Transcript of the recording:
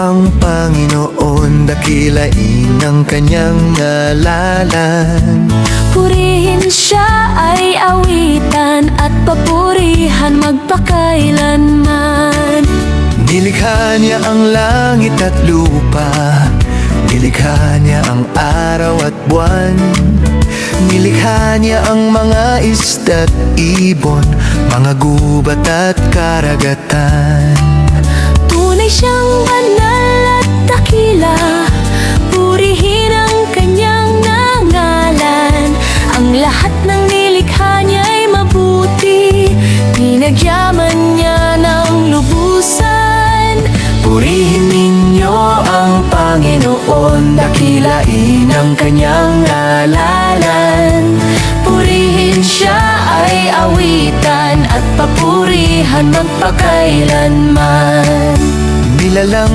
ang Panginoon, dakilain ang kanyang ngalalan. Purihin siya ay awitan at papurihan magpakailanman. Nilikha niya ang langit at lupa, nilikha niya ang araw at buwan, nilikha niya ang mga isda't ibon, mga gubat at karagatan. Tunay siyang banal at dakila, purihin ang kanyang ngalan. Ang lahat ng nilikha niya'y mabuti, pinagyaman niya ng lubusan. Purihin ninyo ang Panginoon, dakilain ang kanyang ngalalan. Purihin siya ay awitan at papurihan magpakailanman. Nilalang